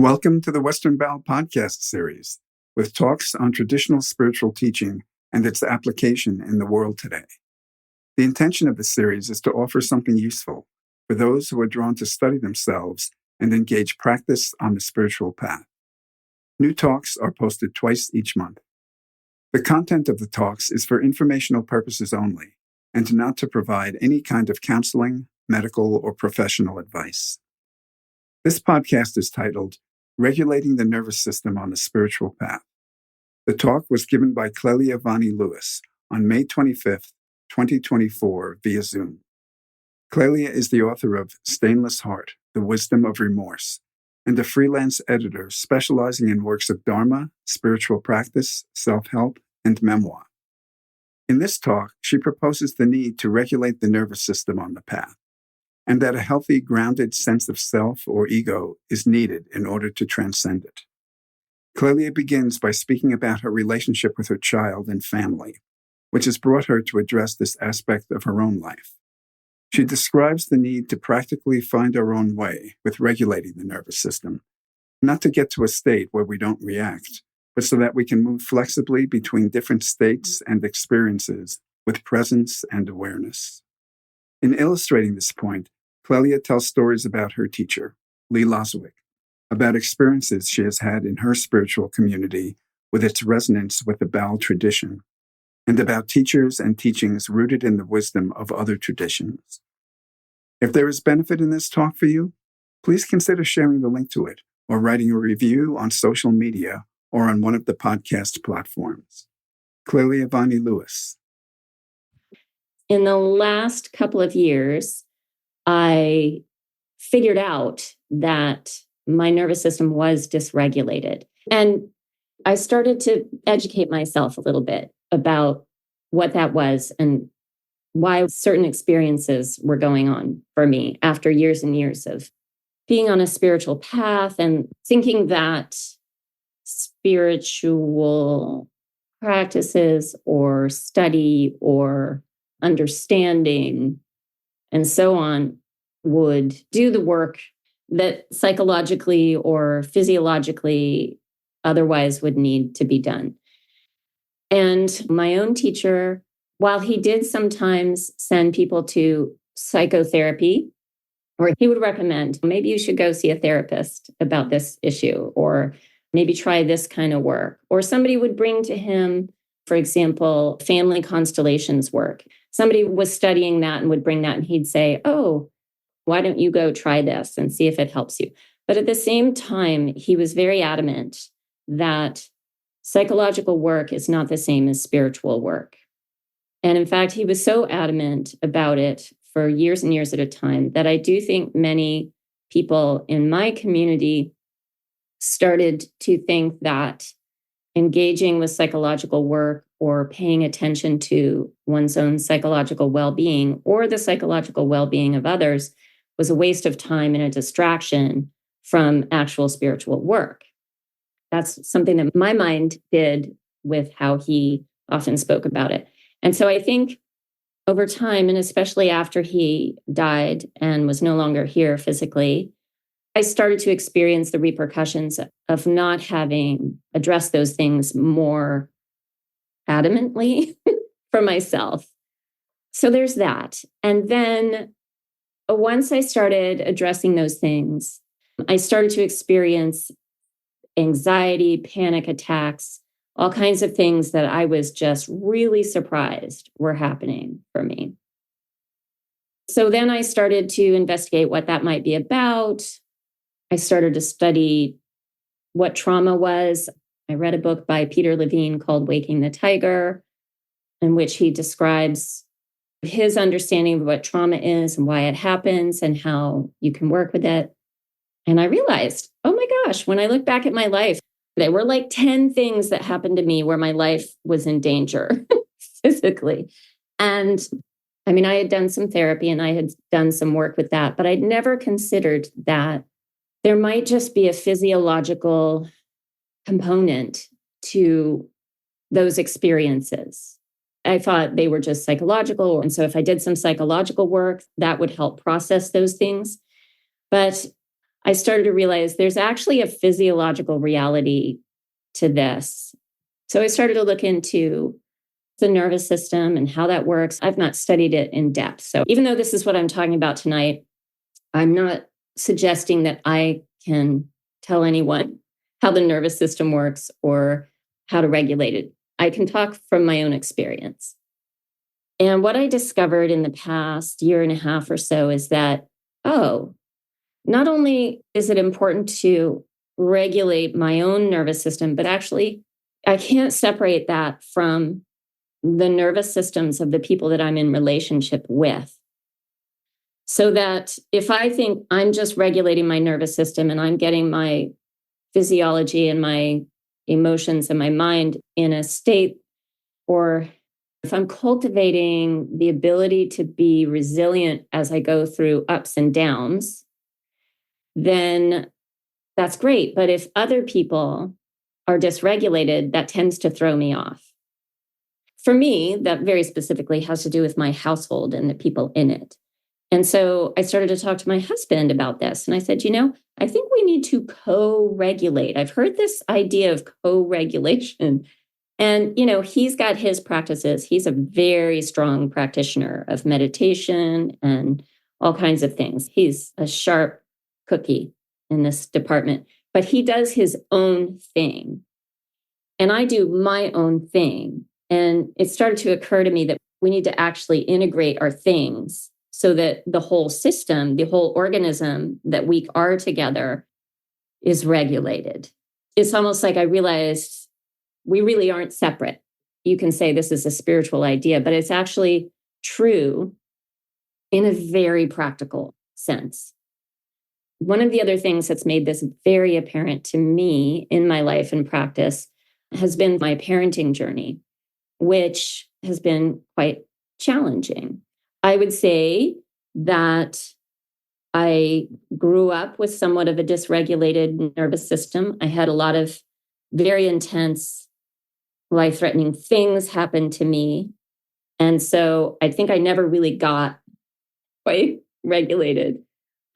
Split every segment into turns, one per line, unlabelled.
Welcome to the Western Bound podcast series, with talks on traditional spiritual teaching and its application in the world today. The intention of the series is to offer something useful for those who are drawn to study themselves and engage practice on the spiritual path. New talks are posted twice each month. The content of the talks is for informational purposes only, and not to provide any kind of counseling, medical, or professional advice. This podcast is titled Regulating the Nervous System on the Spiritual Path. The talk was given by Clelia Vahni Lewis on May 25th, 2024 via Zoom. Clelia is the author of Stainless Heart, The Wisdom of Remorse, and a freelance editor specializing in works of dharma, spiritual practice, self-help, and memoir. In this talk, she proposes the need to regulate the nervous system on the path, and that a healthy, grounded sense of self or ego is needed in order to transcend it. Clelia begins by speaking about her relationship with her child and family, which has brought her to address this aspect of her own life. She describes the need to practically find our own way with regulating the nervous system, not to get to a state where we don't react, but so that we can move flexibly between different states and experiences with presence and awareness. In illustrating this point, Clelia tells stories about her teacher, Lee Loswick, about experiences she has had in her spiritual community with its resonance with the Bao tradition, and about teachers and teachings rooted in the wisdom of other traditions. If there is benefit in this talk for you, please consider sharing the link to it or writing a review on social media or on one of the podcast platforms. Clelia Vahni Lewis.
In the last couple of years, I figured out that my nervous system was dysregulated. And I started to educate myself a little bit about what that was and why certain experiences were going on for me after years and years of being on a spiritual path and thinking that spiritual practices or study or understanding and so on would do the work that psychologically or physiologically otherwise would need to be done. And my own teacher, while he did sometimes send people to psychotherapy, or he would recommend, maybe you should go see a therapist about this issue, or maybe try this kind of work. Or somebody would bring to him, for example, family constellations work. Somebody was studying that and would bring that and he'd say, oh, why don't you go try this and see if it helps you? But at the same time, he was very adamant that psychological work is not the same as spiritual work. And in fact, he was so adamant about it for years and years at a time that I do think many people in my community started to think that engaging with psychological work or paying attention to one's own psychological well-being or the psychological well-being of others was a waste of time and a distraction from actual spiritual work. That's something that my mind did with how he often spoke about it. And so I think over time, and especially after he died and was no longer here physically, I started to experience the repercussions of not having addressed those things more adamantly for myself. So there's that. And then once I started addressing those things, I started to experience anxiety, panic attacks, all kinds of things that I was just really surprised were happening for me. So then I started to investigate what that might be about. I started to study what trauma was. I read a book by Peter Levine called Waking the Tiger, in which he describes his understanding of what trauma is and why it happens and how you can work with it. And I realized, oh my gosh, when I look back at my life, there were like 10 things that happened to me where my life was in danger physically. And I mean, I had done some therapy and I had done some work with that, but I'd never considered that there might just be a physiological component to those experiences. I thought they were just psychological. And so if I did some psychological work, that would help process those things. But I started to realize there's actually a physiological reality to this. So I started to look into the nervous system and how that works. I've not studied it in depth. So even though this is what I'm talking about tonight, I'm not suggesting that I can tell anyone how the nervous system works or how to regulate it. I can talk from my own experience. And what I discovered in the past year and a half or so is that, not only is it important to regulate my own nervous system, but actually I can't separate that from the nervous systems of the people that I'm in relationship with. So that if I think I'm just regulating my nervous system and I'm getting my physiology and my emotions and my mind in a state, or if I'm cultivating the ability to be resilient as I go through ups and downs, then that's great. But if other people are dysregulated, that tends to throw me off. For me, that very specifically has to do with my household and the people in it. And so I started to talk to my husband about this. And I said, I think we need to co-regulate. I've heard this idea of co-regulation. And, he's got his practices. He's a very strong practitioner of meditation and all kinds of things. He's a sharp cookie in this department, but he does his own thing. And I do my own thing. And it started to occur to me that we need to actually integrate our things so that the whole system, the whole organism that we are together is regulated. It's almost like I realized we really aren't separate. You can say this is a spiritual idea, but it's actually true in a very practical sense. One of the other things that's made this very apparent to me in my life and practice has been my parenting journey, which has been quite challenging. I would say that I grew up with somewhat of a dysregulated nervous system. I had a lot of very intense, life-threatening things happen to me. And so I think I never really got quite regulated.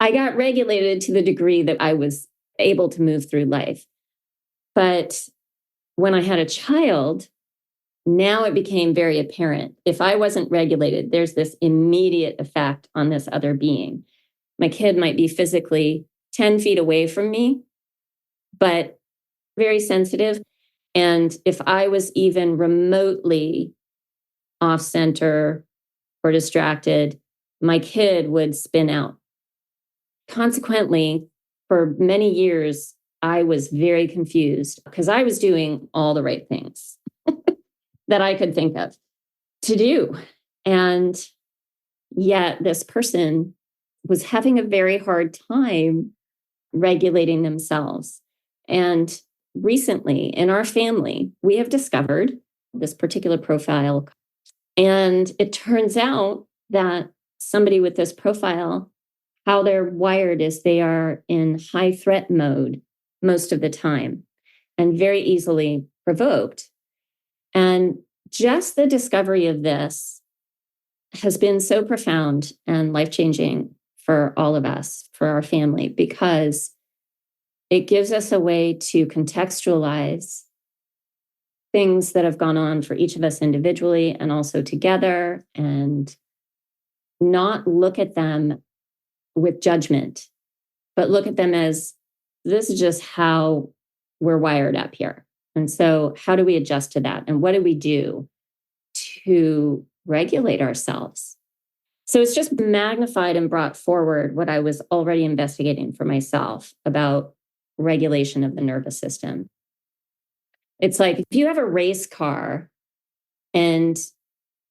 I got regulated to the degree that I was able to move through life. But when I had a child, now it became very apparent. If I wasn't regulated, there's this immediate effect on this other being. My kid might be physically 10 feet away from me, but very sensitive. And if I was even remotely off center or distracted, my kid would spin out. Consequently, for many years, I was very confused because I was doing all the right things that I could think of to do. And yet this person was having a very hard time regulating themselves. And recently in our family, we have discovered this particular profile. And it turns out that somebody with this profile, how they're wired is they are in high threat mode most of the time and very easily provoked. And just the discovery of this has been so profound and life-changing for all of us, for our family, because it gives us a way to contextualize things that have gone on for each of us individually and also together, and not look at them with judgment, but look at them as this is just how we're wired up here. And so how do we adjust to that? And what do we do to regulate ourselves? So it's just magnified and brought forward what I was already investigating for myself about regulation of the nervous system. It's like if you have a race car and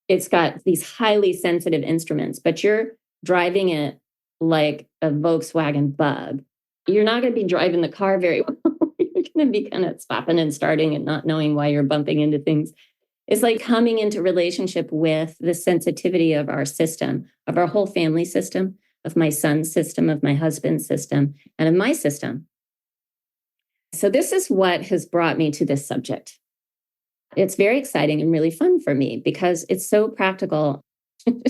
it's got these highly sensitive instruments, but you're driving it like a Volkswagen Bug, you're not going to be driving the car very well. You're going to be kind of stopping and starting and not knowing why you're bumping into things. It's like coming into relationship with the sensitivity of our system, of our whole family system, of my son's system, of my husband's system, and of my system. So this is what has brought me to this subject. It's very exciting and really fun for me because it's so practical.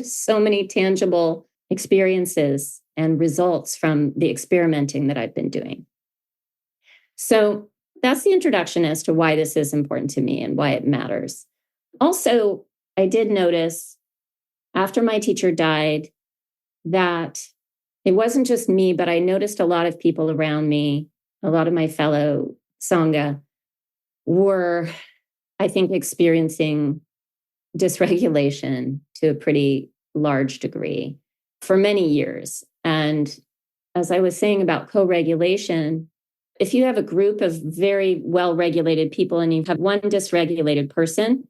So many tangible experiences and results from the experimenting that I've been doing. So that's the introduction as to why this is important to me and why it matters. Also, I did notice after my teacher died that it wasn't just me, but I noticed a lot of people around me, a lot of my fellow Sangha were, I think, experiencing dysregulation to a pretty large degree for many years. And as I was saying about co-regulation, if you have a group of very well-regulated people and you have one dysregulated person,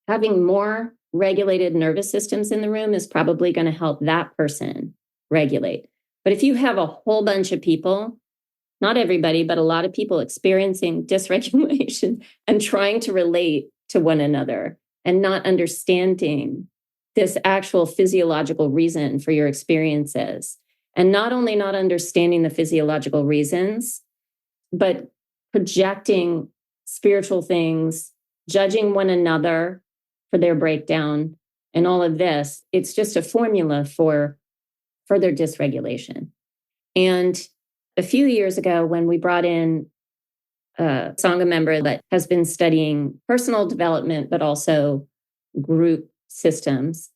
having more regulated nervous systems in the room is probably going to help that person regulate. But if you have a whole bunch of people, not everybody, but a lot of people experiencing dysregulation and trying to relate to one another and not understanding this actual physiological reason for your experiences, and not only not understanding the physiological reasons, but projecting spiritual things, judging one another for their breakdown, and all of this, it's just a formula for further dysregulation. And a few years ago, when we brought in a Sangha member that has been studying personal development, but also group systems,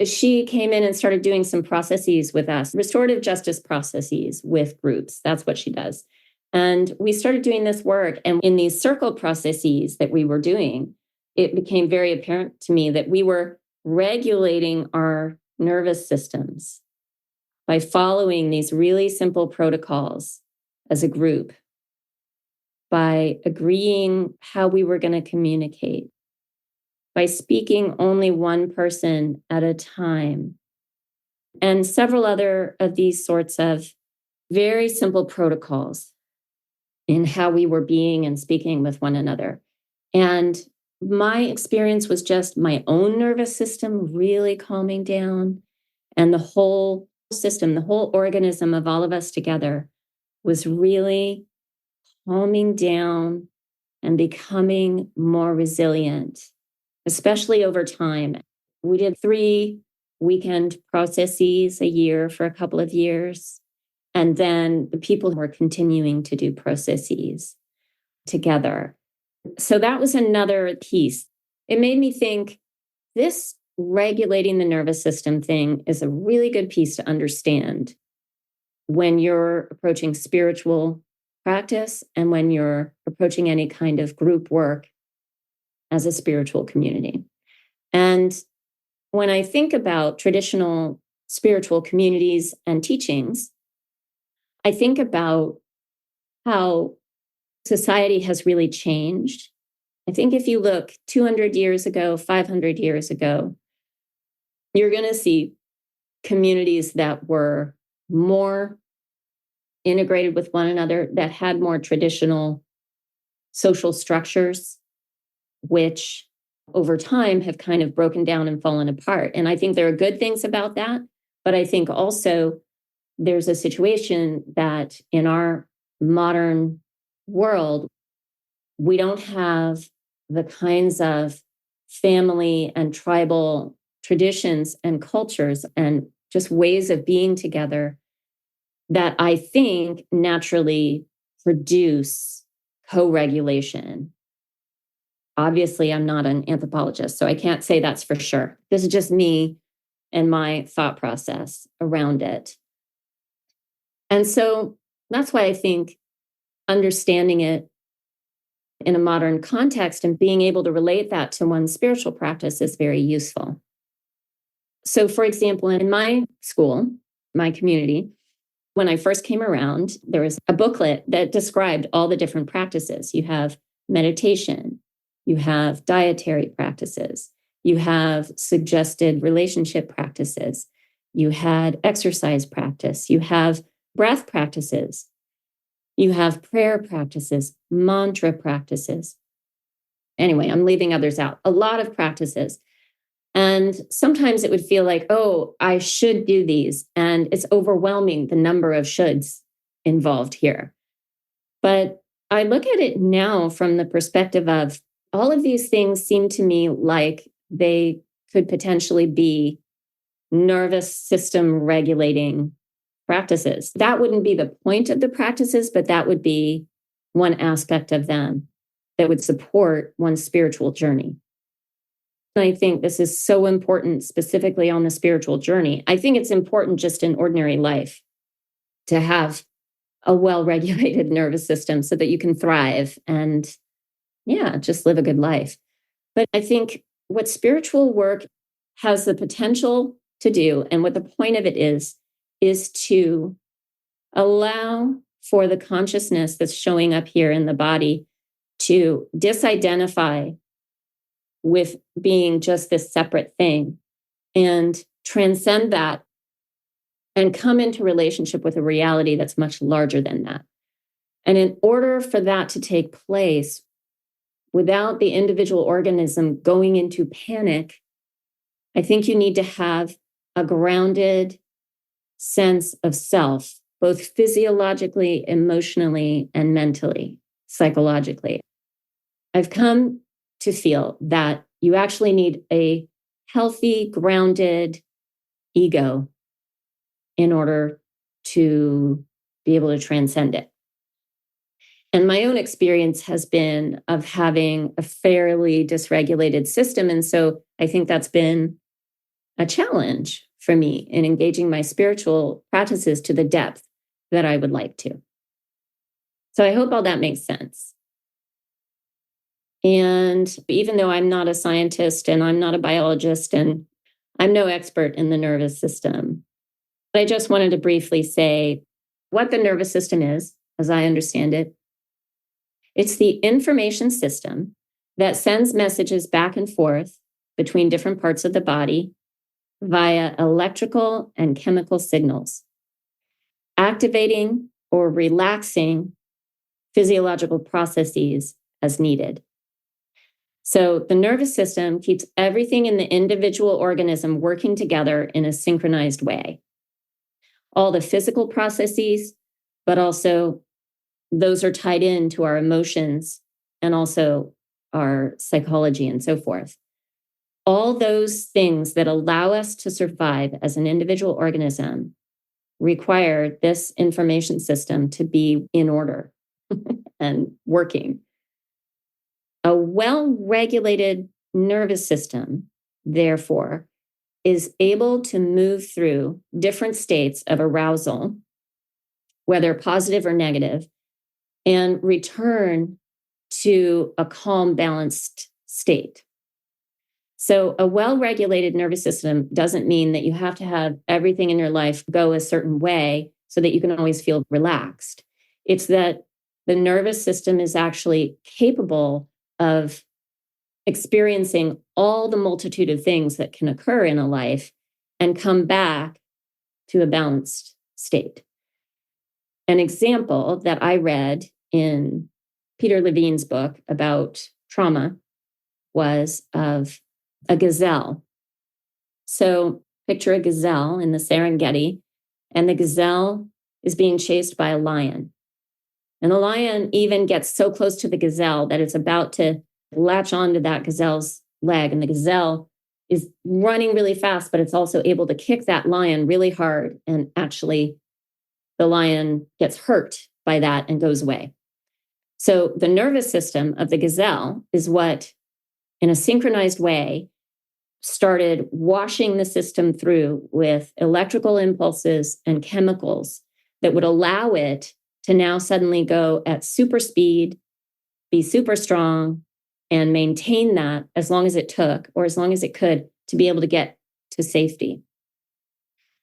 she came in and started doing some processes with us, restorative justice processes with groups. That's what she does. And we started doing this work. And in these circle processes that we were doing, it became very apparent to me that we were regulating our nervous systems by following these really simple protocols as a group, by agreeing how we were going to communicate, by speaking only one person at a time, and several other of these sorts of very simple protocols in how we were being and speaking with one another. And my experience was just my own nervous system really calming down, and the whole system, the whole organism of all of us together was really calming down and becoming more resilient, especially over time. We did 3 weekend processes a year for a couple of years. And then the people were continuing to do processes together. So that was another piece. It made me think this regulating the nervous system thing is a really good piece to understand when you're approaching spiritual practice and when you're approaching any kind of group work as a spiritual community. And when I think about traditional spiritual communities and teachings, I think about how society has really changed. I think if you look 200 years ago, 500 years ago, you're going to see communities that were more integrated with one another, that had more traditional social structures, which over time have kind of broken down and fallen apart. And I think there are good things about that. But I think also there's a situation that in our modern world, we don't have the kinds of family and tribal traditions and cultures and just ways of being together that I think naturally produce co-regulation. Obviously, I'm not an anthropologist, so I can't say that's for sure. This is just me and my thought process around it. And so that's why I think understanding it in a modern context and being able to relate that to one's spiritual practice is very useful. So, for example, in my school, my community, when I first came around, there was a booklet that described all the different practices. You have meditation, you have dietary practices, you have suggested relationship practices, you had exercise practice, you have breath practices, you have prayer practices, mantra practices. Anyway, I'm leaving others out. A lot of practices. And sometimes it would feel like, oh, I should do these. And it's overwhelming, the number of shoulds involved here. But I look at it now from the perspective of all of these things seem to me like they could potentially be nervous system regulating practices. That wouldn't be the point of the practices, but that would be one aspect of them that would support one's spiritual journey. And I think this is so important, specifically on the spiritual journey. I think it's important just in ordinary life to have a well-regulated nervous system so that you can thrive and, just live a good life. But I think what spiritual work has the potential to do, and what the point of it is to allow for the consciousness that's showing up here in the body to disidentify with being just this separate thing and transcend that and come into relationship with a reality that's much larger than that. And in order for that to take place without the individual organism going into panic, I think you need to have a grounded sense of self, both physiologically, emotionally, and mentally, psychologically. I've come to feel that you actually need a healthy, grounded ego in order to be able to transcend it. And my own experience has been of having a fairly dysregulated system. And so I think that's been a challenge for me in engaging my spiritual practices to the depth that I would like to. So I hope all that makes sense. And even though I'm not a scientist and I'm not a biologist and I'm no expert in the nervous system, I just wanted to briefly say what the nervous system is, as I understand it. It's the information system that sends messages back and forth between different parts of the body via electrical and chemical signals, activating or relaxing physiological processes as needed. So the nervous system keeps everything in the individual organism working together in a synchronized way. All the physical processes, but also those are tied into our emotions and also our psychology and so forth. All those things that allow us to survive as an individual organism require this information system to be in order and working. A well-regulated nervous system, therefore, is able to move through different states of arousal, whether positive or negative, and return to a calm, balanced state. So a well-regulated nervous system doesn't mean that you have to have everything in your life go a certain way so that you can always feel relaxed. It's that the nervous system is actually capable of experiencing all the multitude of things that can occur in a life and come back to a balanced state. An example that I read in Peter Levine's book about trauma was of a gazelle. So picture a gazelle in the Serengeti, and the gazelle is being chased by a lion. And the lion even gets so close to the gazelle that it's about to latch onto that gazelle's leg. And the gazelle is running really fast, but it's also able to kick that lion really hard. And actually, the lion gets hurt by that and goes away. So the nervous system of the gazelle is what, in a synchronized way, started washing the system through with electrical impulses and chemicals that would allow it to now suddenly go at super speed, be super strong, and maintain that as long as it took, or as long as it could, to be able to get to safety.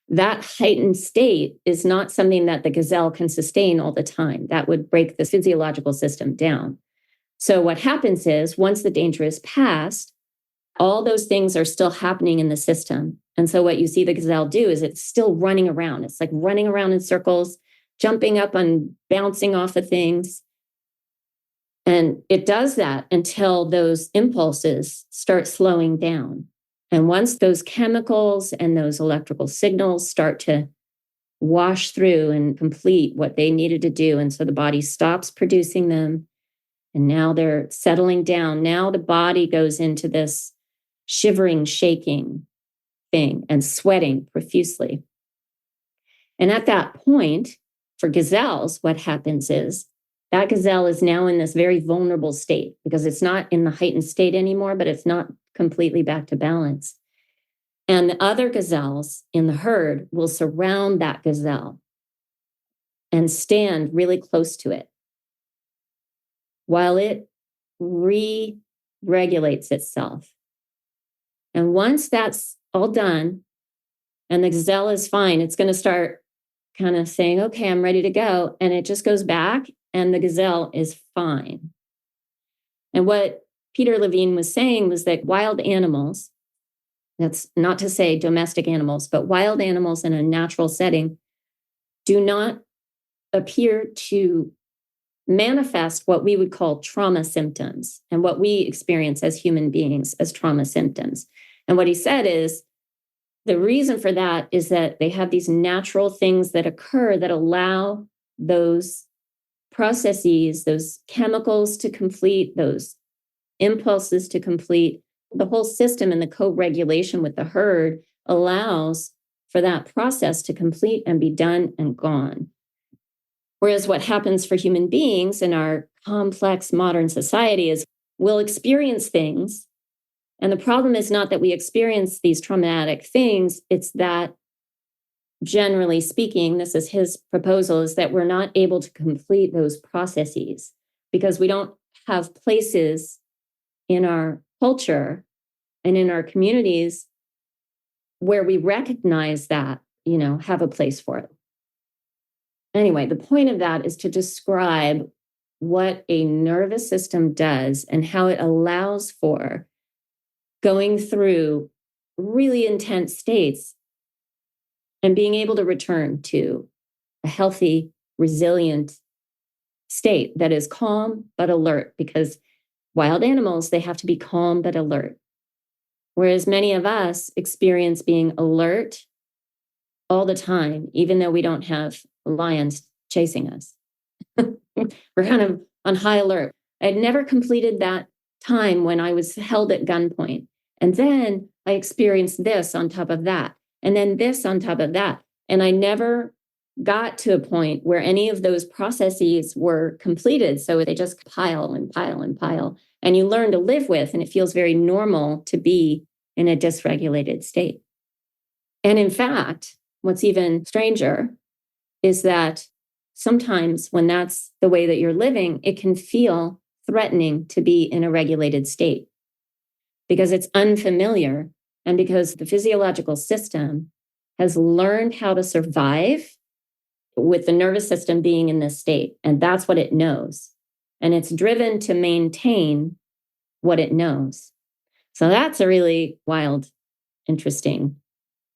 That heightened state is not something that the gazelle can sustain all the time. That would break the physiological system down. So what happens is, once the danger is past, all those things are still happening in the system. And so what you see the gazelle do is it's still running around. It's like running around in circles, jumping up and bouncing off of things. And it does that until those impulses start slowing down. And once those chemicals and those electrical signals start to wash through and complete what they needed to do, and so the body stops producing them, and now they're settling down. Now the body goes into this shivering, shaking thing and sweating profusely. And at that point, for gazelles, what happens is that gazelle is now in this very vulnerable state because it's not in the heightened state anymore, but it's not completely back to balance. And the other gazelles in the herd will surround that gazelle and stand really close to it while it re-regulates itself. And once that's all done and the gazelle is fine, it's going to start kind of saying, okay, I'm ready to go. And it just goes back and the gazelle is fine. And what Peter Levine was saying was that wild animals, that's not to say domestic animals, but wild animals in a natural setting do not appear to manifest what we would call trauma symptoms and what we experience as human beings as trauma symptoms. And what he said is the reason for that is that they have these natural things that occur that allow those processes, those chemicals to complete, those impulses to complete. The whole system and the co-regulation with the herd allows for that process to complete and be done and gone. Whereas what happens for human beings in our complex modern society is we'll experience things. And the problem is not that we experience these traumatic things, it's that generally speaking, this is his proposal, is that we're not able to complete those processes because we don't have places in our culture and in our communities where we recognize that, have a place for it. Anyway, the point of that is to describe what a nervous system does and how it allows for going through really intense states and being able to return to a healthy, resilient state that is calm but alert, because wild animals, they have to be calm but alert. Whereas many of us experience being alert all the time, even though we don't have lions chasing us. We're kind of on high alert. I had never completed that time when I was held at gunpoint. And then I experienced this on top of that. And then this on top of that. And I never got to a point where any of those processes were completed. So they just pile and pile and pile. And you learn to live with, and it feels very normal to be in a dysregulated state. And in fact, what's even stranger is that sometimes when that's the way that you're living, it can feel threatening to be in a regulated state because it's unfamiliar and because the physiological system has learned how to survive with the nervous system being in this state. And that's what it knows. And it's driven to maintain what it knows. So that's a really wild, interesting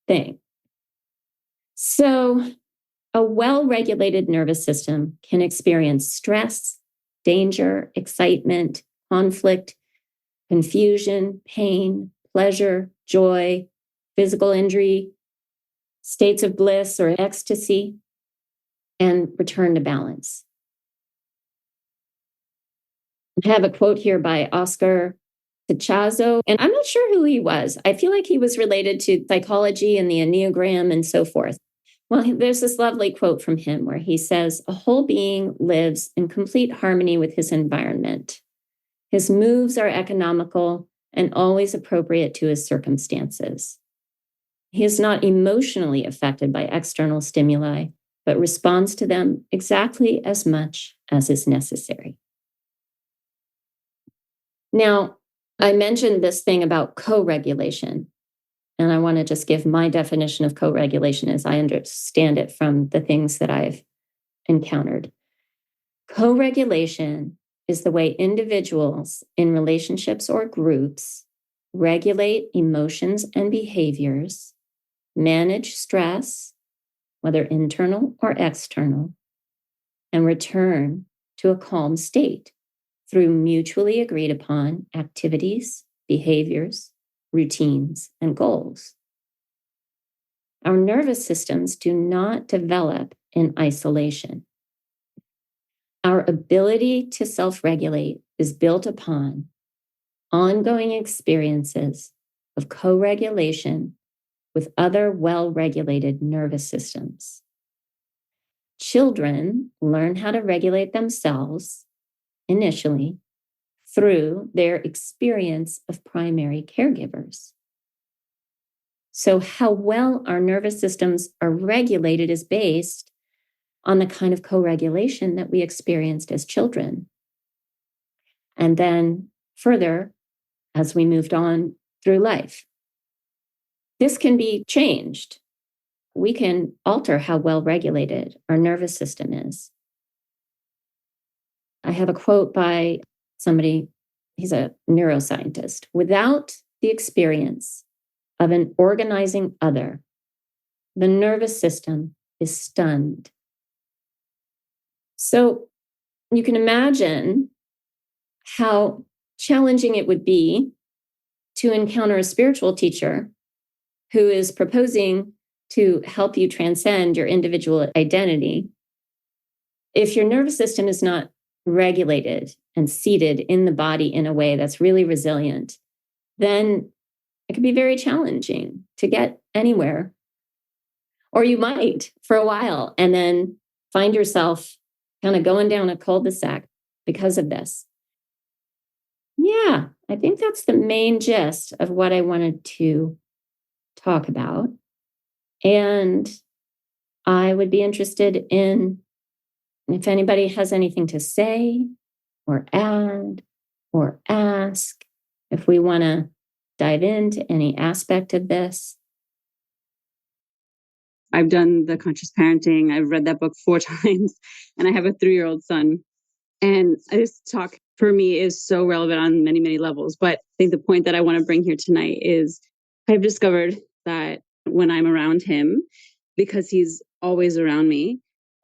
thing. So a well-regulated nervous system can experience stress, danger, excitement, conflict, confusion, pain, pleasure, joy, physical injury, states of bliss or ecstasy, and return to balance. I have a quote here by Oscar Picasso, and I'm not sure who he was. I feel like he was related to psychology and the Enneagram and so forth. Well, there's this lovely quote from him where he says, "A whole being lives in complete harmony with his environment. His moves are economical and always appropriate to his circumstances. He is not emotionally affected by external stimuli, but responds to them exactly as much as is necessary." Now, I mentioned this thing about co-regulation. And I want to just give my definition of co-regulation as I understand it from the things that I've encountered. Co-regulation is the way individuals in relationships or groups regulate emotions and behaviors, manage stress, whether internal or external, and return to a calm state through mutually agreed upon activities, behaviors, routines, and goals. Our nervous systems do not develop in isolation. Our ability to self-regulate is built upon ongoing experiences of co-regulation with other well-regulated nervous systems. children learn how to regulate themselves initially through their experience of primary caregivers. So how well our nervous systems are regulated is based on the kind of co-regulation that we experienced as children. And then further, as we moved on through life. This can be changed. We can alter how well regulated our nervous system is. I have a quote by somebody, he's a neuroscientist. Without the experience of an organizing other, the nervous system is stunned. So you can imagine how challenging it would be to encounter a spiritual teacher who is proposing to help you transcend your individual identity. If your nervous system is not regulated and seated in the body in a way that's really resilient, then it can be very challenging to get anywhere. Or you might for a while and then find yourself kind of going down a cul-de-sac because of this. Yeah, I think that's the main gist of what I wanted to talk about. And I would be interested in if anybody has anything to say or add or ask, if we want to dive into any aspect of this.
I've done the conscious parenting. I've read that book 4 times, and I have a 3-year-old son. And this talk for me is so relevant on many, many levels. But I think the point that I want to bring here tonight is I've discovered that when I'm around him, because he's always around me,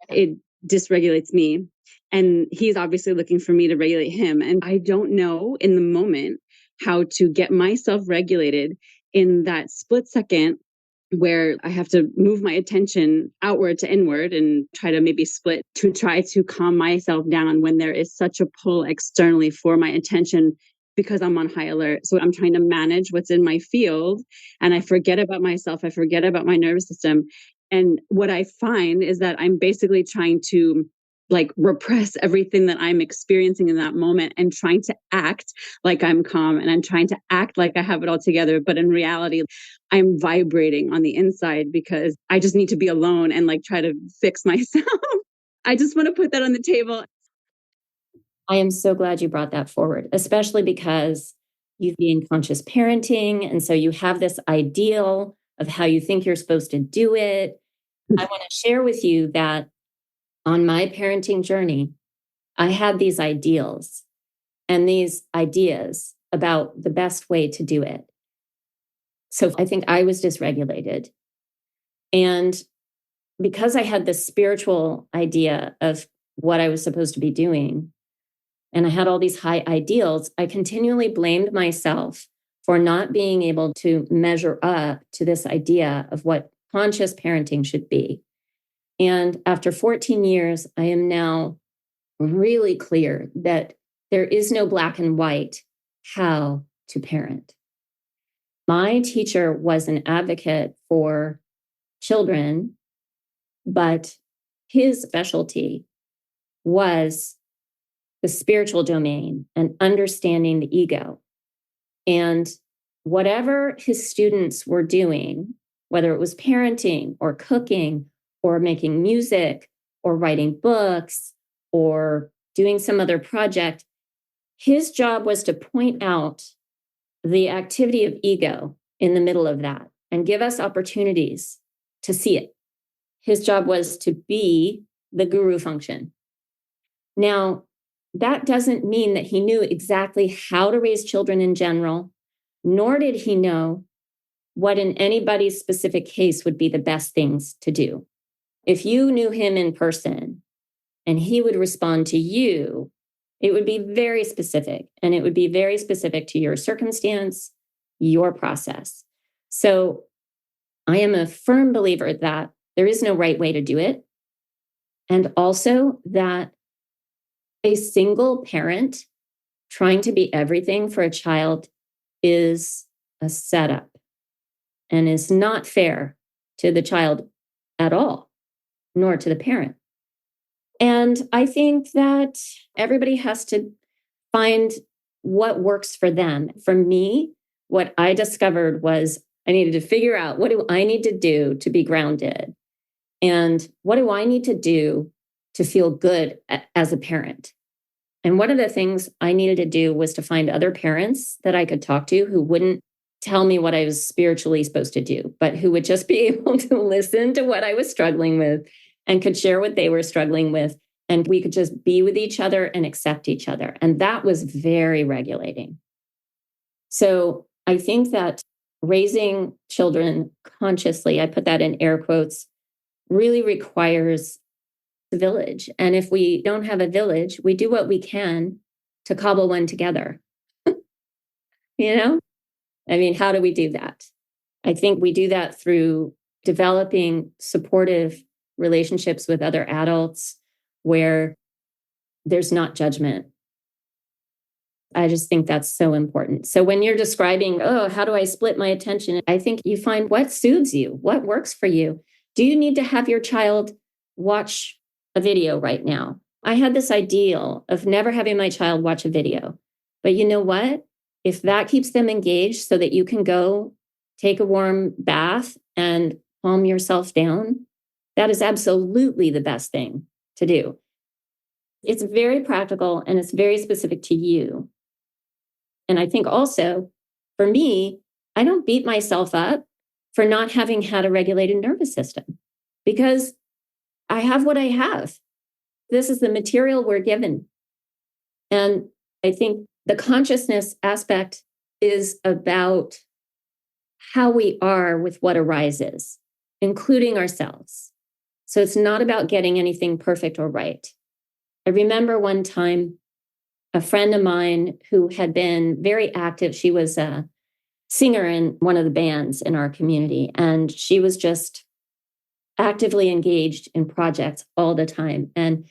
it dysregulates me. And he's obviously looking for me to regulate him. And I don't know in the moment how to get myself regulated in that split second where I have to move my attention outward to inward and try to maybe split to try to calm myself down when there is such a pull externally for my attention because I'm on high alert. So I'm trying to manage what's in my field and I forget about myself. I forget about my nervous system. And what I find is that I'm basically trying to repress everything that I'm experiencing in that moment and trying to act like I'm calm and I'm trying to act like I have it all together. But in reality, I'm vibrating on the inside because I just need to be alone and try to fix myself. I just want to put that on the table.
I am so glad you brought that forward, especially because you've been conscious parenting. And so you have this ideal of how you think you're supposed to do it. I want to share with you that on my parenting journey, I had these ideals and these ideas about the best way to do it. So I think I was dysregulated. And because I had this spiritual idea of what I was supposed to be doing, and I had all these high ideals, I continually blamed myself for not being able to measure up to this idea of what conscious parenting should be. And after 14 years, I am now really clear that there is no black and white how to parent. My teacher was an advocate for children, but his specialty was the spiritual domain and understanding the ego. And whatever his students were doing, whether it was parenting or cooking or making music or writing books or doing some other project, his job was to point out the activity of ego in the middle of that and give us opportunities to see it. His job was to be the guru function. Now, that doesn't mean that he knew exactly how to raise children in general, nor did he know what in anybody's specific case would be the best things to do. If you knew him in person and he would respond to you, it would be very specific, and it would be very specific to your circumstance, your process. So I am a firm believer that there is no right way to do it. And also that a single parent trying to be everything for a child is a setup and is not fair to the child at all, nor to the parent. And I think that everybody has to find what works for them. For me, what I discovered was I needed to figure out, what do I need to do to be grounded? And what do I need to do to feel good as a parent? And one of the things I needed to do was to find other parents that I could talk to who wouldn't tell me what I was spiritually supposed to do, but who would just be able to listen to what I was struggling with and could share what they were struggling with. And we could just be with each other and accept each other. And that was very regulating. So I think that raising children consciously, I put that in air quotes, really requires a village. And if we don't have a village, we do what we can to cobble one together. You know? I mean, how do we do that? I think we do that through developing supportive relationships with other adults where there's not judgment. I just think that's so important. So when you're describing, oh, how do I split my attention? I think you find what soothes you, what works for you. Do you need to have your child watch a video right now? I had this ideal of never having my child watch a video. But you know what? If that keeps them engaged so that you can go take a warm bath and calm yourself down, that is absolutely the best thing to do. It's very practical and it's very specific to you. And I think also, for me, I don't beat myself up for not having had a regulated nervous system because I have what I have. This is the material we're given. And I think the consciousness aspect is about how we are with what arises, including ourselves. So it's not about getting anything perfect or right. I remember one time a friend of mine who had been very active, she was a singer in one of the bands in our community, and she was just actively engaged in projects all the time. And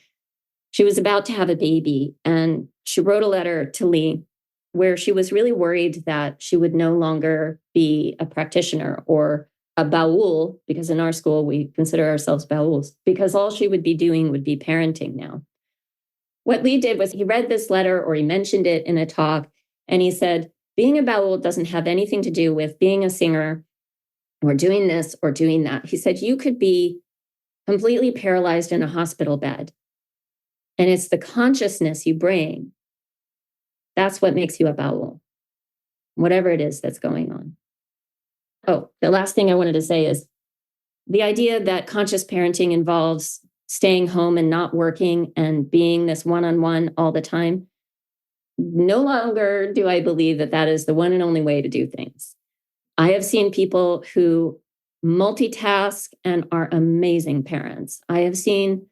she was about to have a baby, and she wrote a letter to Lee where she was really worried that she would no longer be a practitioner or a baul, because in our school we consider ourselves bauls, because all she would be doing would be parenting now. What Lee did was he read this letter, or he mentioned it in a talk, and he said, being a baul doesn't have anything to do with being a singer or doing this or doing that. He said, you could be completely paralyzed in a hospital bed. And it's the consciousness you bring. That's what makes you a baul, whatever it is that's going on. Oh, the last thing I wanted to say is the idea that conscious parenting involves staying home and not working and being this one-on-one all the time. No longer do I believe that that is the one and only way to do things. I have seen people who multitask and are amazing parents. I have seen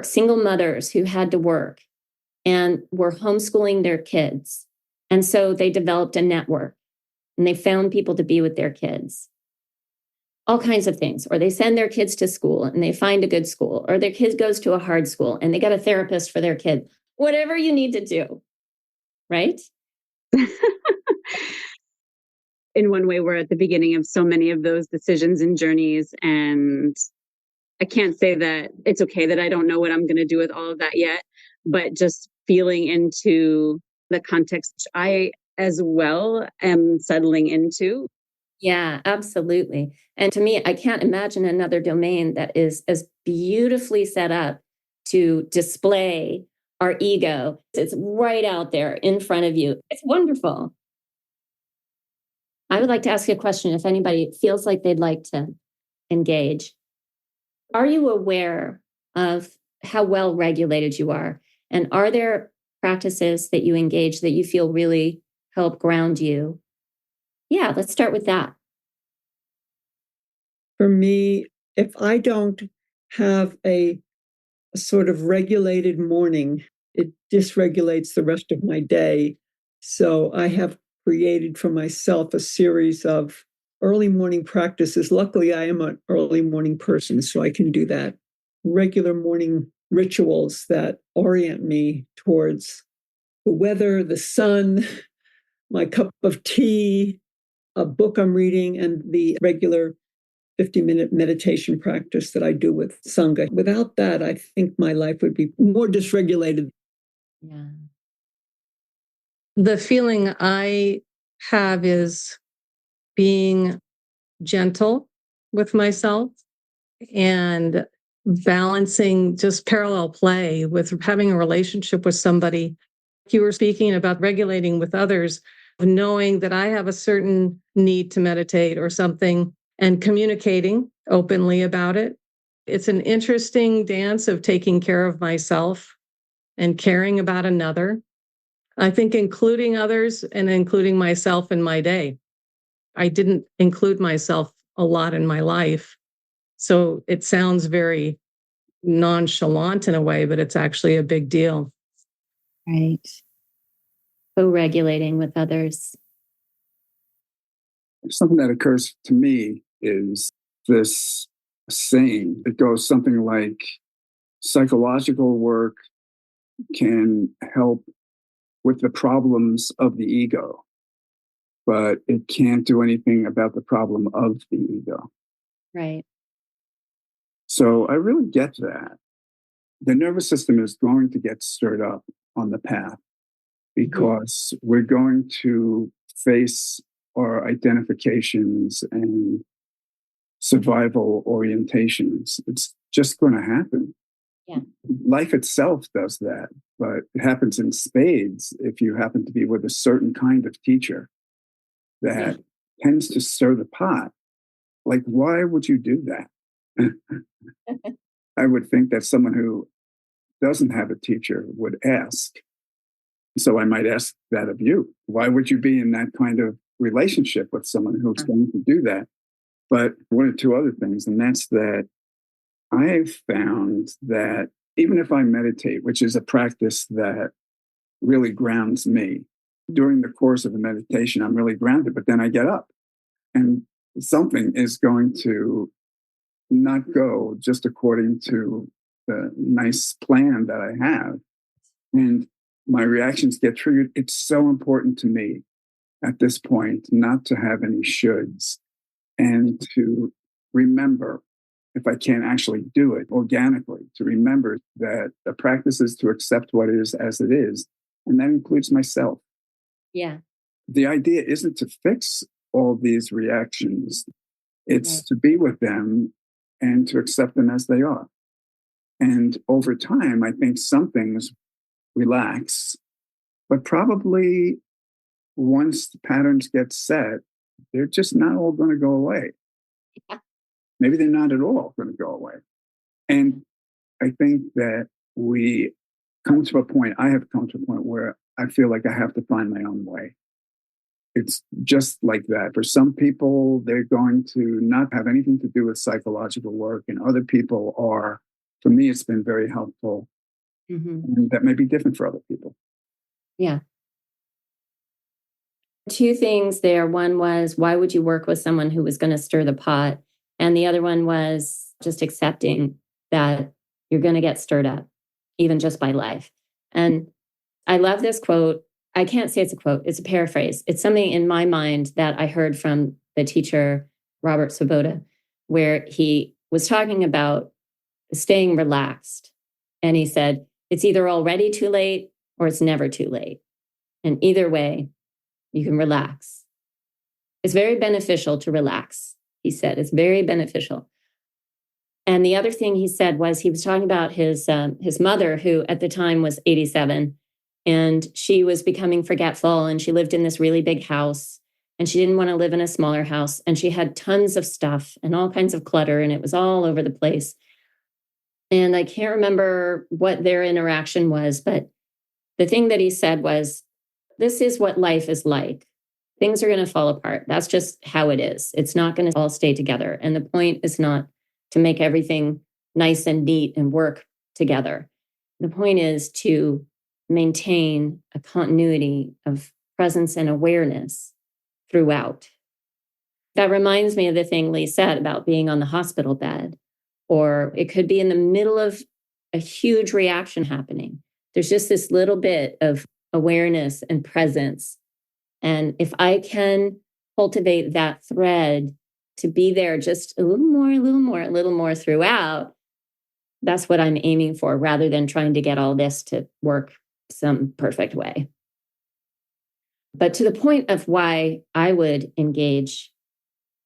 single mothers who had to work and were homeschooling their kids. And so they developed a network and they found people to be with their kids. All kinds of things. Or they send their kids to school and they find a good school, or their kid goes to a hard school and they got a therapist for their kid. Whatever you need to do, right?
In one way, we're at the beginning of so many of those decisions and journeys. And I can't say that it's okay that I don't know what I'm going to do with all of that yet, but just feeling into the context I as well am settling into.
Yeah, absolutely. And to me, I can't imagine another domain that is as beautifully set up to display our ego. It's right out there in front of you. It's wonderful. I would like to ask you a question if anybody feels like they'd like to engage. Are you aware of how well regulated you are? And are there practices that you engage that you feel really help ground you? Yeah, let's start with that.
For me, if I don't have a sort of regulated morning, it dysregulates the rest of my day. So I have created for myself a series of early morning practices. Luckily, I am an early morning person, so I can do that. Regular morning rituals that orient me towards the weather, the sun, my cup of tea, a book I'm reading, and the regular 50-minute meditation practice that I do with Sangha. Without that, I think my life would be more dysregulated.
Yeah.
The feeling I have is being gentle with myself and balancing just parallel play with having a relationship with somebody. You were speaking about regulating with others, knowing that I have a certain need to meditate or something and communicating openly about it. It's an interesting dance of taking care of myself and caring about another. I think including others and including myself in my day. I didn't include myself a lot in my life. So it sounds very nonchalant in a way, but it's actually a big deal.
Right. Co-regulating with others.
Something that occurs to me is this saying. It goes something like, psychological work can help with the problems of the ego, but it can't do anything about the problem of the ego.
Right.
So I really get that. The nervous system is going to get stirred up on the path because we're going to face our identifications and survival orientations. It's just going to happen.
Yeah.
Life itself does that, but it happens in spades if you happen to be with a certain kind of teacher that tends to stir the pot. Like, why would you do that? I would think that someone who doesn't have a teacher would ask. So I might ask that of you. Why would you be in that kind of relationship with someone who's going to do that? But one or two other things, and that's that I've found that even if I meditate, which is a practice that really grounds me, during the course of a meditation, I'm really grounded, but then I get up and something is going to not go just according to the nice plan that I have. And my reactions get triggered. It's so important to me at this point not to have any shoulds and to remember, if I can't actually do it organically, to remember that the practice is to accept what is as it is. And that includes myself.
Yeah.
The idea isn't to fix all these reactions. It's to be with them and to accept them as they are. And over time, I think some things relax, but probably once the patterns get set, they're just not all going to go away.
Yeah.
Maybe they're not at all going to go away. And I think that we come to a point, I have come to a point where I feel like I have to find my own way. It's just like that. For some people, they're going to not have anything to do with psychological work, and other people are. For me, it's been very helpful. And that may be different for other people.
Yeah. Two things there. One was, why would you work with someone who was going to stir the pot? And the other one was just accepting that you're going to get stirred up, even just by life. And I love this quote. I can't say it's a quote. It's a paraphrase. It's something in my mind that I heard from the teacher, Robert Svoboda, where he was talking about staying relaxed. And he said, it's either already too late or it's never too late. And either way, you can relax. It's very beneficial to relax, he said. It's very beneficial. And the other thing he said was he was talking about his mother, who at the time was 87, and she was becoming forgetful, and she lived in this really big house, and she didn't want to live in a smaller house, and she had tons of stuff and all kinds of clutter, and it was all over the place. And I can't remember what their interaction was, but the thing that he said was, this is what life is like. Things are going to fall apart. That's just how it is. It's not going to all stay together. And the point is not to make everything nice and neat and work together. The point is to maintain a continuity of presence and awareness throughout. That reminds me of the thing Lee said about being on the hospital bed, or it could be in the middle of a huge reaction happening. There's just this little bit of awareness and presence. And if I can cultivate that thread to be there just a little more, a little more, a little more throughout, that's what I'm aiming for, rather than trying to get all this to work some perfect way. But to the point of why I would engage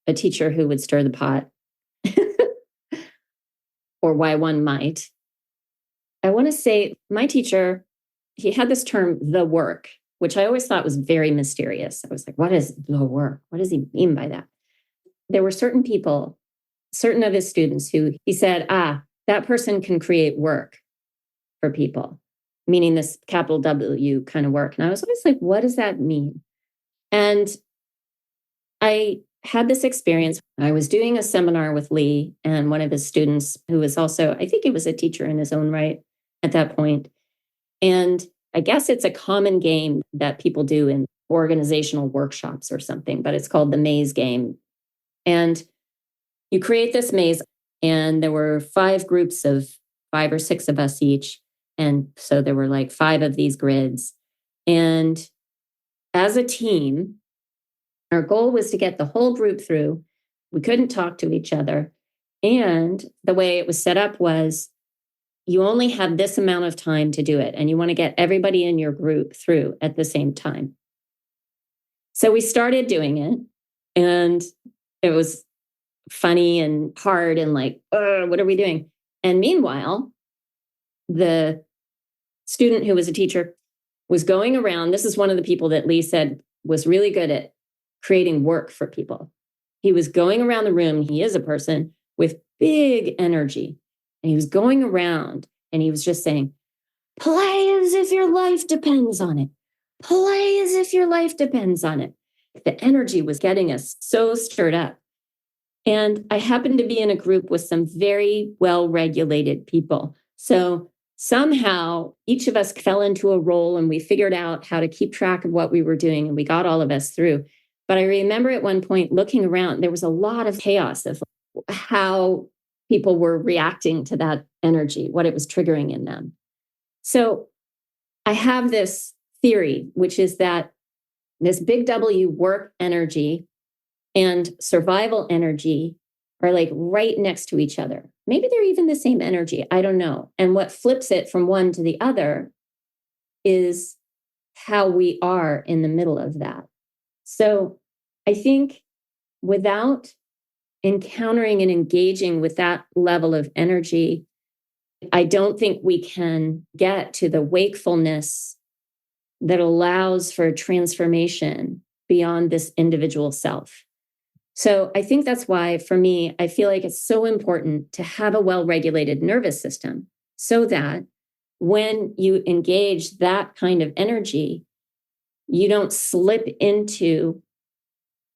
a teacher who would stir the pot, or why one might, I want to say my teacher, he had this term, the work, which I always thought was very mysterious. I was like, what is the work? What does he mean by that? There were certain people, certain of his students who he said, that person can create work for people, meaning this capital W kind of work. And I was always like, what does that mean? And I had this experience. I was doing a seminar with Lee and one of his students who was also, I think he was a teacher in his own right at that point. And I guess it's a common game that people do in organizational workshops or something, but it's called the maze game. And you create this maze, and there were 5 groups of 5 or 6 of us each. And so there were like 5 of these grids. And as a team, our goal was to get the whole group through. We couldn't talk to each other. And the way it was set up was you only have this amount of time to do it, and you want to get everybody in your group through at the same time. So we started doing it, and it was funny and hard and like, what are we doing? And meanwhile, the student who was a teacher was going around. This is one of the people that Lee said was really good at creating work for people. He was going around the room. He is a person with big energy. And he was going around and he was just saying, play as if your life depends on it. Play as if your life depends on it. The energy was getting us so stirred up. And I happened to be in a group with some very well-regulated people. So somehow each of us fell into a role and we figured out how to keep track of what we were doing, and we got all of us through. But I remember at one point looking around, there was a lot of chaos of how people were reacting to that energy, what it was triggering in them. So I have this theory, which is that this big W work energy and survival energy are like right next to each other. Maybe they're even the same energy. I don't know. And what flips it from one to the other is how we are in the middle of that. So I think without encountering and engaging with that level of energy, I don't think we can get to the wakefulness that allows for transformation beyond this individual self. So I think that's why, for me, I feel like it's so important to have a well-regulated nervous system so that when you engage that kind of energy, you don't slip into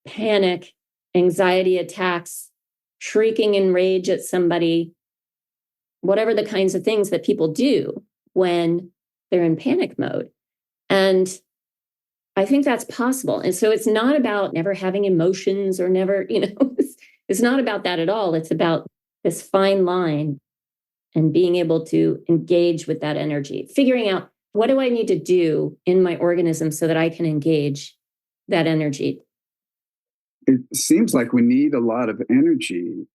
panic, anxiety attacks, shrieking in rage at somebody, whatever the kinds of things that people do when they're in panic mode. And I think that's possible. And so it's not about never having emotions or never, it's not about that at all. It's about this fine line and being able to engage with that energy, figuring out what do I need to do in my organism so that I can engage that energy.
It seems like we need a lot of energy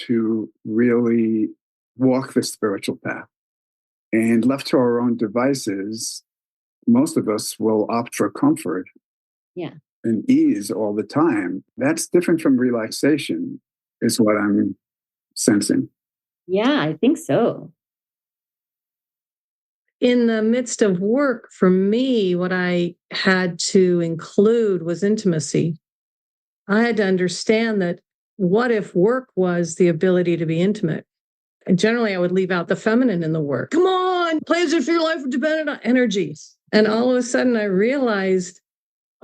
to really walk the spiritual path. And left to our own devices, most of us will opt for comfort and ease all the time. That's different from relaxation, is what I'm sensing.
Yeah, I think so.
In the midst of work, for me, what I had to include was intimacy. I had to understand that what if work was the ability to be intimate? And generally, I would leave out the feminine in the work. Come on, play as if your life depended on energy. And all of a sudden, I realized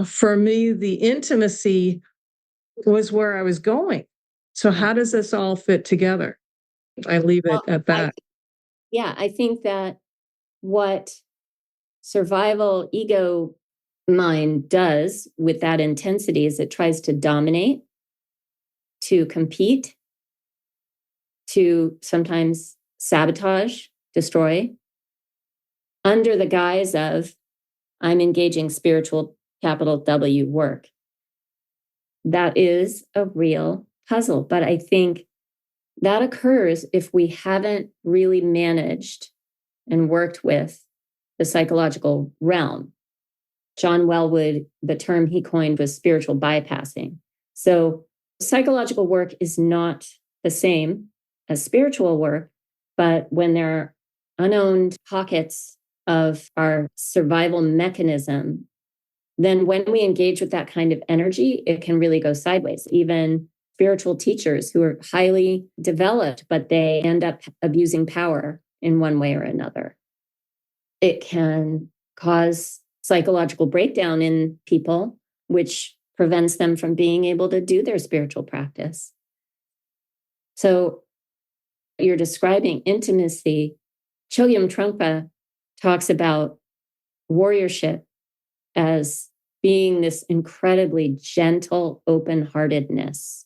for me, the intimacy was where I was going. So how does this all fit together? I leave it at that.
I think that what survival ego mind does with that intensity is it tries to dominate, to compete, to sometimes sabotage, destroy, under the guise of I'm engaging spiritual capital W work. That is a real puzzle. But I think that occurs if we haven't really managed and worked with the psychological realm. John Wellwood, the term he coined was spiritual bypassing. So psychological work is not the same as spiritual work, but when there are unowned pockets of our survival mechanism, then when we engage with that kind of energy, it can really go sideways. Even spiritual teachers who are highly developed, but they end up abusing power in one way or another. It can cause psychological breakdown in people, which prevents them from being able to do their spiritual practice. So you're describing intimacy. Chogyam Trungpa talks about warriorship as being this incredibly gentle open-heartedness.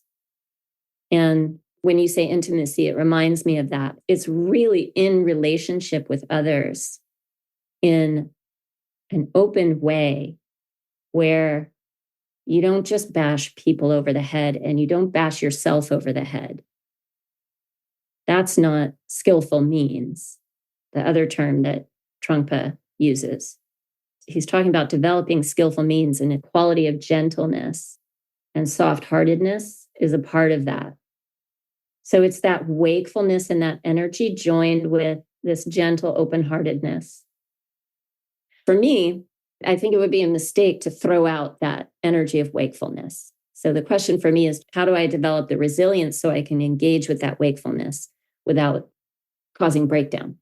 And when you say intimacy, it reminds me of that. It's really in relationship with others in an open way where you don't just bash people over the head and you don't bash yourself over the head. That's not skillful means, the other term that Trungpa uses. He's talking about developing skillful means, and a quality of gentleness and soft-heartedness is a part of that. So it's that wakefulness and that energy joined with this gentle open-heartedness. For me, I think it would be a mistake to throw out that energy of wakefulness. So the question for me is, how do I develop the resilience so I can engage with that wakefulness without causing breakdown?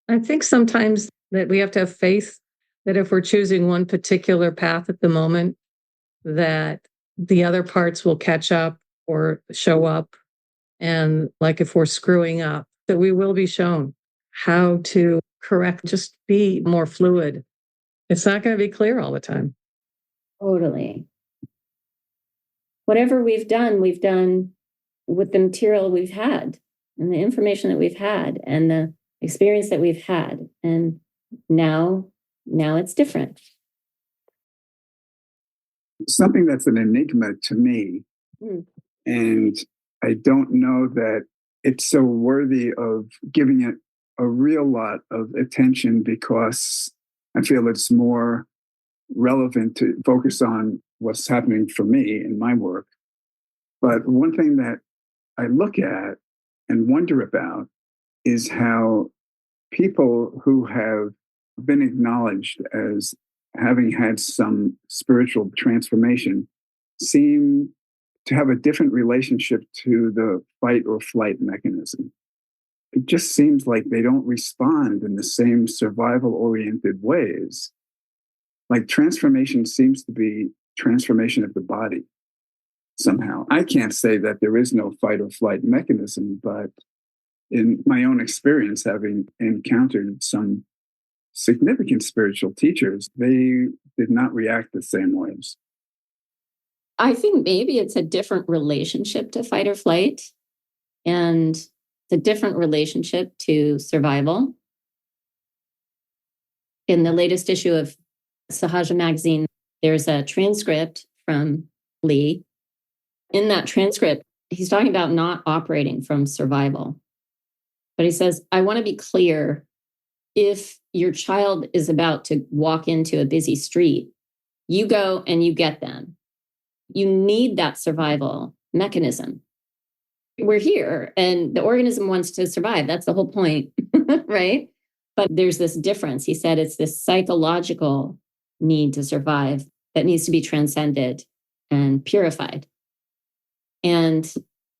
I think sometimes that we have to have faith that if we're choosing one particular path at the moment, that the other parts will catch up or show up. And like if we're screwing up, that we will be shown how to correct, just be more fluid. It's not going to be clear all the time.
Totally. Whatever we've done with the material we've had and the information that we've had and the experience that we've had. And now it's different.
Something that's an enigma to me. And I don't know that it's so worthy of giving it a real lot of attention, because I feel it's more relevant to focus on what's happening for me in my work. But one thing that I look at and wonder about is how people who have been acknowledged as having had some spiritual transformation seem to have a different relationship to the fight or flight mechanism. It just seems like they don't respond in the same survival-oriented ways. Like transformation seems to be transformation of the body somehow. I can't say that there is no fight or flight mechanism, but in my own experience, having encountered some significant spiritual teachers, they did not react the same ways.
I think maybe it's a different relationship to fight or flight, and it's a different relationship to survival. In the latest issue of Sahaja magazine, there's a transcript from Lee. In that transcript, he's talking about not operating from survival. But he says, I want to be clear, if your child is about to walk into a busy street, you go and you get them. You need that survival mechanism. We're here and the organism wants to survive. That's the whole point, right? But there's this difference. He said it's this psychological need to survive that needs to be transcended and purified. And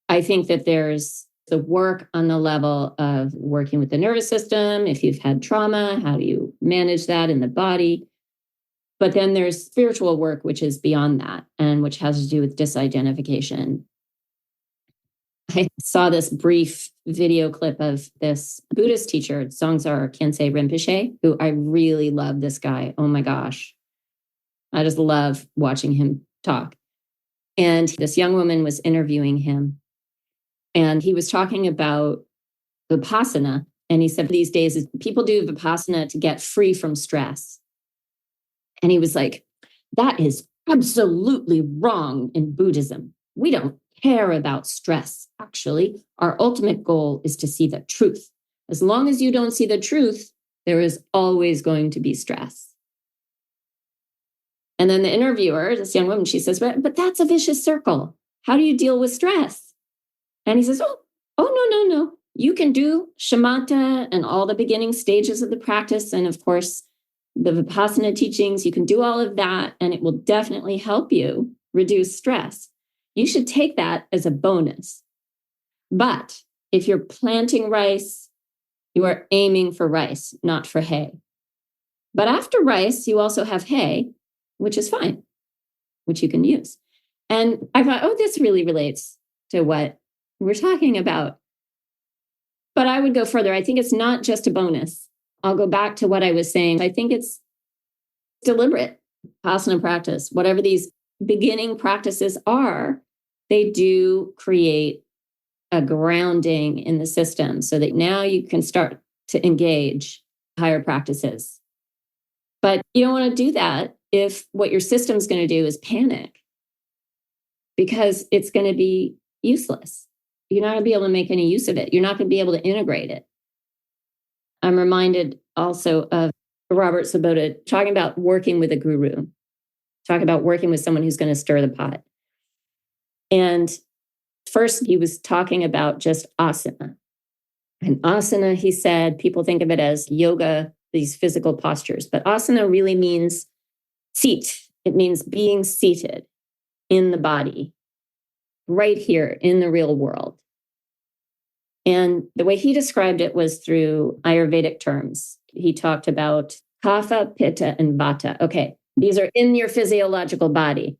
I think that there's the work on the level of working with the nervous system. If you've had trauma, how do you manage that in the body? But then there's spiritual work, which is beyond that and which has to do with disidentification. I saw this brief video clip of this Buddhist teacher, Dzongzar Khyentse Rinpoche, who I really love this guy. Oh my gosh. I just love watching him talk. And this young woman was interviewing him. And he was talking about Vipassana. And he said these days people do Vipassana to get free from stress. And he was like, that is absolutely wrong in Buddhism. We don't care about stress, actually. Our ultimate goal is to see the truth. As long as you don't see the truth, there is always going to be stress. And then the interviewer, this young woman, she says, but that's a vicious circle. How do you deal with stress? And he says, no. You can do shamatha and all the beginning stages of the practice. And of course, the Vipassana teachings, you can do all of that, and it will definitely help you reduce stress. You should take that as a bonus. But if you're planting rice, you are aiming for rice, not for hay. But after rice, you also have hay, which is fine, which you can use. And I thought, this really relates to what we're talking about. But I would go further. I think it's not just a bonus. I'll go back to what I was saying. I think it's deliberate Vipassana practice. Whatever these beginning practices are, they do create a grounding in the system so that now you can start to engage higher practices. But you don't want to do that if what your system's going to do is panic, because it's going to be useless. You're not going to be able to make any use of it. You're not going to be able to integrate it. I'm reminded also of Robert Sabota talking about working with a guru, talking about working with someone who's going to stir the pot. And first, he was talking about just asana. And asana, he said, people think of it as yoga, these physical postures, but asana really means seat. It means being seated in the body, right here in the real world. And the way he described it was through Ayurvedic terms. He talked about kapha, pitta, and vata. Okay, these are in your physiological body.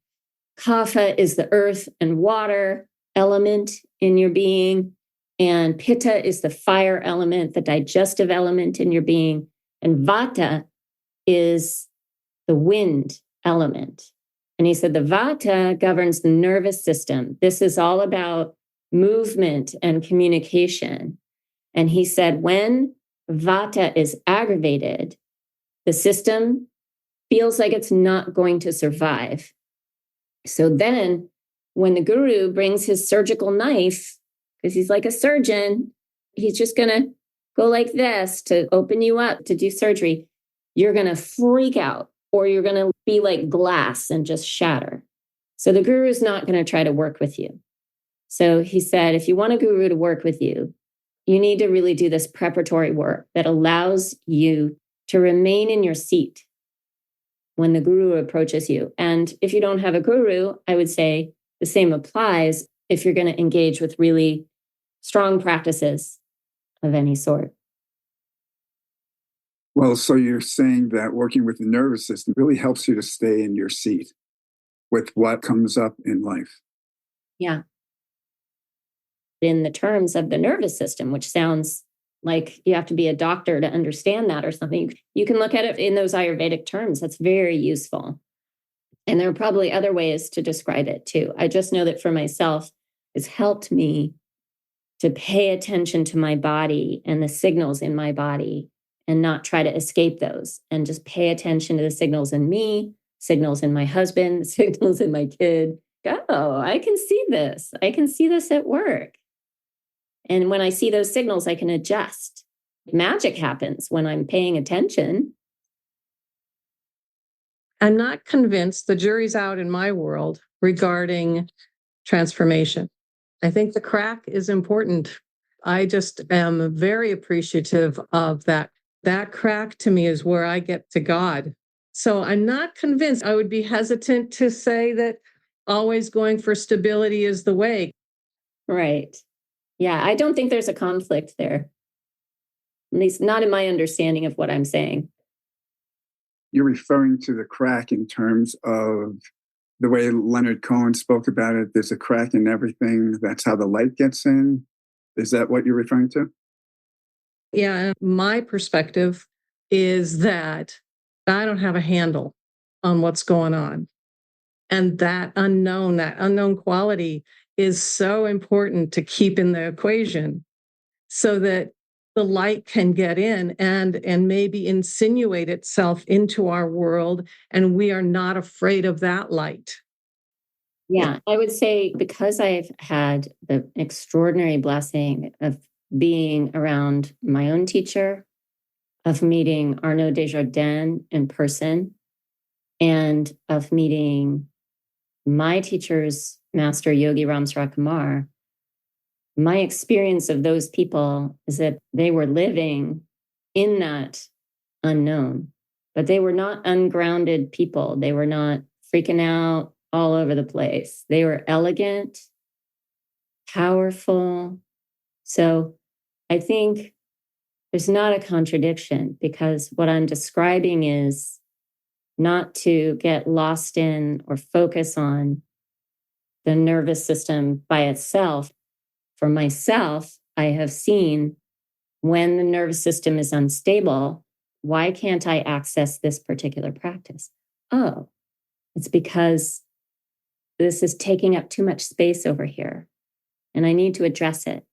Kapha is the earth and water element in your being, and pitta is the fire element, the digestive element in your being, and vata is the wind element. And he said the vata governs the nervous system. This is all about movement and communication. And he said when vata is aggravated, the system feels like it's not going to survive. So then when the guru brings his surgical knife, because he's like a surgeon, he's just going to go like this to open you up to do surgery, you're going to freak out, or you're going to be like glass and just shatter. So the guru is not going to try to work with you. So he said, if you want a guru to work with you, you need to really do this preparatory work that allows you to remain in your seat when the guru approaches you. And if you don't have a guru, I would say the same applies if you're going to engage with really strong practices of any sort.
Well, so you're saying that working with the nervous system really helps you to stay in your seat with what comes up in life.
Yeah. In the terms of the nervous system, which sounds like you have to be a doctor to understand that or something, you can look at it in those Ayurvedic terms. That's very useful. And there are probably other ways to describe it too. I just know that for myself, it's helped me to pay attention to my body and the signals in my body and not try to escape those, and just pay attention to the signals in me, signals in my husband, signals in my kid. Oh, I can see this. I can see this at work. And when I see those signals, I can adjust. Magic happens when I'm paying attention.
I'm not convinced, the jury's out in my world regarding transformation. I think the crack is important. I just am very appreciative of that. That crack to me is where I get to God. So I'm not convinced. I would be hesitant to say that always going for stability is the way.
Right. Yeah, I don't think there's a conflict there. At least not in my understanding of what I'm saying.
You're referring to the crack in terms of the way Leonard Cohen spoke about it. There's a crack in everything. That's how the light gets in. Is that what you're referring to?
Yeah, my perspective is that I don't have a handle on what's going on. And that unknown quality is so important to keep in the equation so that the light can get in and maybe insinuate itself into our world, and we are not afraid of that light.
Yeah, I would say because I've had the extraordinary blessing of being around my own teacher, of meeting Arnaud Desjardins in person, and of meeting my teacher's master, Yogi Ramsara Kumar. My experience of those people is that they were living in that unknown, but they were not ungrounded people. They were not freaking out all over the place. They were elegant, powerful. So I think there's not a contradiction, because what I'm describing is not to get lost in or focus on the nervous system by itself. For myself, I have seen when the nervous system is unstable, why can't I access this particular practice? Oh, it's because this is taking up too much space over here, and I need to address it.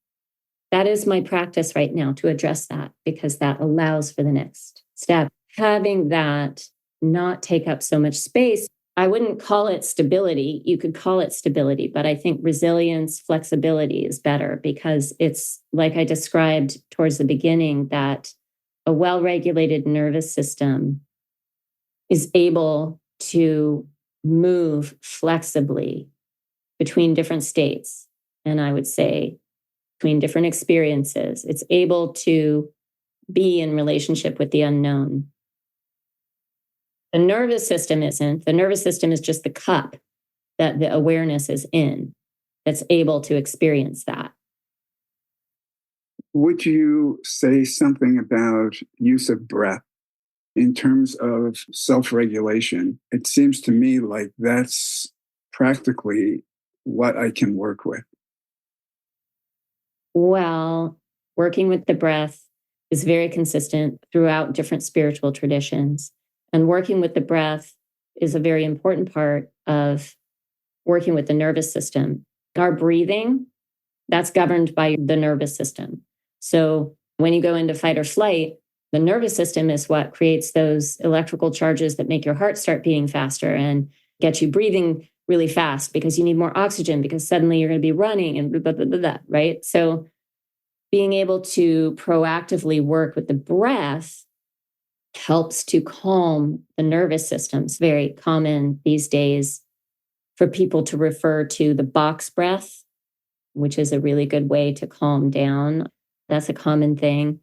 That is my practice right now, to address that, because that allows for the next step. Having that not take up so much space, I wouldn't call it stability. You could call it stability, but I think resilience, flexibility is better, because it's like I described towards the beginning, that a well-regulated nervous system is able to move flexibly between different states. And I would say between different experiences. It's able to be in relationship with the unknown. The nervous system isn't. The nervous system is just the cup that the awareness is in, that's able to experience that.
Would you say something about use of breath in terms of self-regulation? It seems to me like that's practically what I can work with.
Well, working with the breath is very consistent throughout different spiritual traditions. And working with the breath is a very important part of working with the nervous system. Our breathing, that's governed by the nervous system. So when you go into fight or flight, the nervous system is what creates those electrical charges that make your heart start beating faster and get you breathing really fast, because you need more oxygen, because suddenly you're going to be running and blah, blah, blah, blah, right? So being able to proactively work with the breath helps to calm the nervous system. It's very common these days for people to refer to the box breath, which is a really good way to calm down. That's a common thing.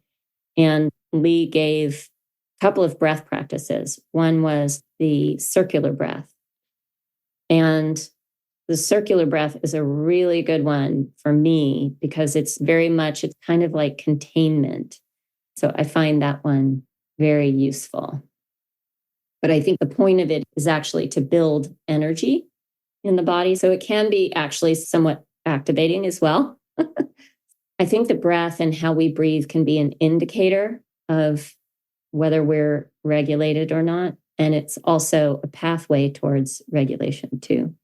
And Lee gave a couple of breath practices. One was the circular breath. And the circular breath is a really good one for me, because it's kind of like containment. So I find that one very useful. But I think the point of it is actually to build energy in the body. So it can be actually somewhat activating as well. I think the breath and how we breathe can be an indicator of whether we're regulated or not. And it's also a pathway towards regulation too.